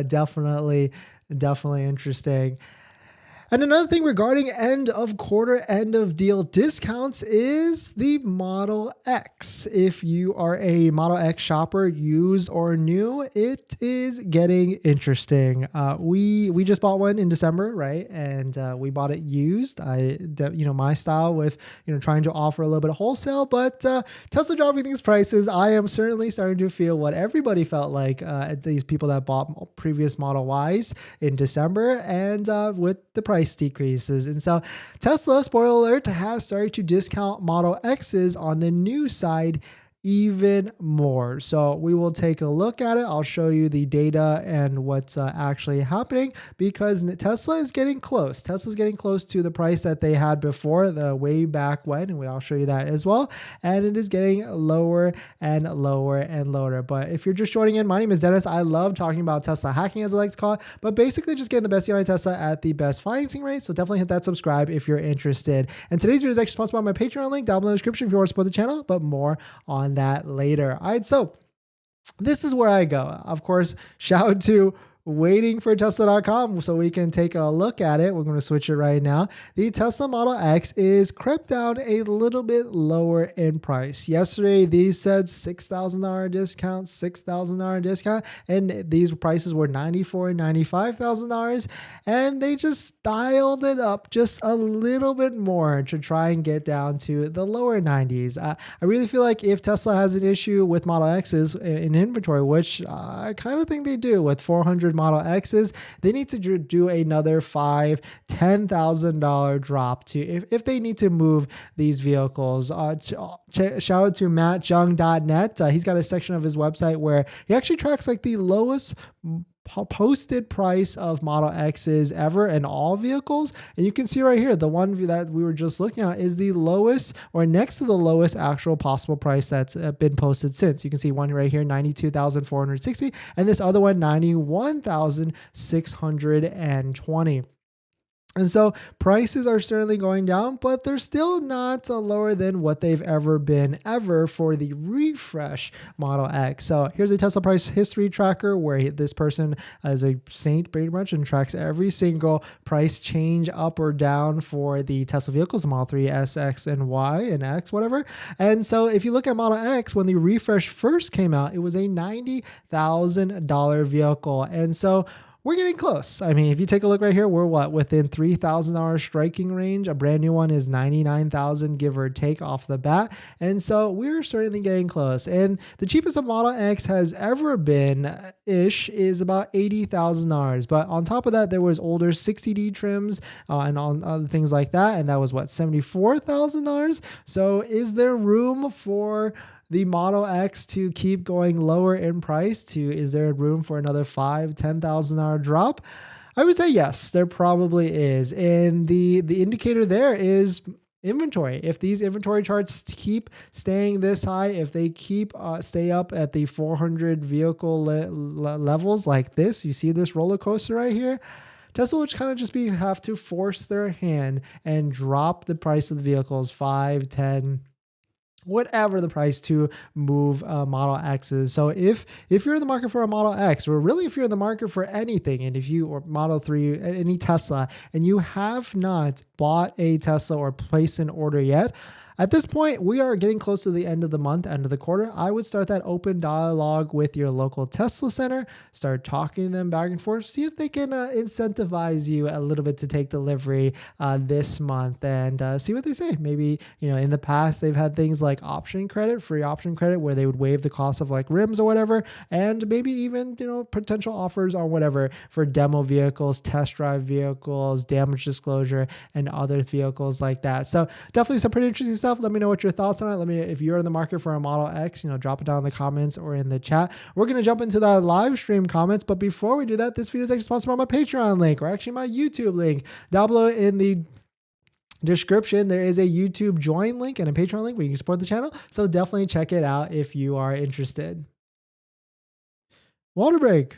Definitely interesting. And another thing regarding end of quarter, end of deal discounts is the Model X. If you are a Model X shopper, used or new, it is getting interesting. We just bought one in December, right? And we bought it used. My style with trying to offer a little bit of wholesale, but Tesla dropping these prices, I am certainly starting to feel what everybody felt like these people that bought previous Model Ys in December, and with the price decreases. And so Tesla, spoiler alert, has started to discount Model X's on the new side even more. So we will take a look at it. I'll show you the data and what's actually happening, because Tesla is getting close. Tesla's getting close to the price that they had before, the way back when, and I'll show you that as well. And it is getting lower and lower and lower. But if you're just joining in, my name is Dennis. I love talking about Tesla hacking, as I like to call it, but basically just getting the best deal on Tesla at the best financing rate. So definitely hit that subscribe if you're interested. And today's video is actually sponsored by my Patreon link down below in the description if you want to support the channel, but more on that later. All right, so this is where I go. Of course, shout out to waiting for Tesla.com so we can take a look at it. We're going to switch it right now. The Tesla Model X is crept down a little bit lower in price. Yesterday, these said $6,000 discount, $6,000 discount, and these prices were $94,000 and $95,000, and they just dialed it up just a little bit more to try and get down to the lower 90s. I really feel like if Tesla has an issue with Model X's in inventory, which I kind of think they do with 400 Model X's, they need to do another $5,000, $10,000 drop to if they need to move these vehicles. Shout out to mattjung.net. He's got a section of his website where he actually tracks like the lowest posted price of Model X's ever in all vehicles. And you can see right here, the one that we were just looking at is the lowest or next to the lowest actual possible price that's been posted since. You can see one right here, 92,460, and this other one, 91,620. And so prices are certainly going down, but they're still not lower than what they've ever been for the refresh Model X. So here's a Tesla price history tracker where this person is a saint pretty much and tracks every single price change up or down for the Tesla vehicles, Model 3, S, X, and Y, and X, whatever. And so if you look at Model X, when the refresh first came out, it was a $90,000 vehicle. And so we're getting close. I mean, if you take a look right here, we're within $3,000 striking range. A brand new one is $99,000, give or take off the bat. And so we're certainly getting close. And the cheapest a Model X has ever been is about $80,000. But on top of that, there was older 60D trims and on other things like that. And that was $74,000. So is there room for the Model X to keep going lower in price? Is there room for another $5,000, $10,000 drop? I would say yes, there probably is. And the indicator there is inventory. If these inventory charts keep staying this high, if they stay up at the 400 vehicle levels like this, you see this roller coaster right here, Tesla would kind of just have to force their hand and drop the price of the vehicles 5, 10, whatever the price to move Model X's. So if you're in the market for a Model X, or really if you're in the market for anything, and or Model 3, any Tesla, and you have not bought a Tesla or placed an order yet, at this point, we are getting close to the end of the month, end of the quarter. I would start that open dialogue with your local Tesla center, start talking to them back and forth, see if they can incentivize you a little bit to take delivery this month, and see what they say. Maybe, in the past, they've had things like option credit, free option credit, where they would waive the cost of like rims or whatever, and maybe even, potential offers on whatever for demo vehicles, test drive vehicles, damage disclosure, and other vehicles like that. So definitely some pretty interesting stuff. Let me know what your thoughts on it. If you're in the market for a Model X, drop it down in the comments or in the chat. We're going to jump into that live stream comments. But before we do that, this video is actually sponsored by my Patreon link, or actually my YouTube link. Down below in the description, there is a YouTube join link and a Patreon link where you can support the channel. So definitely check it out if you are interested. Water break.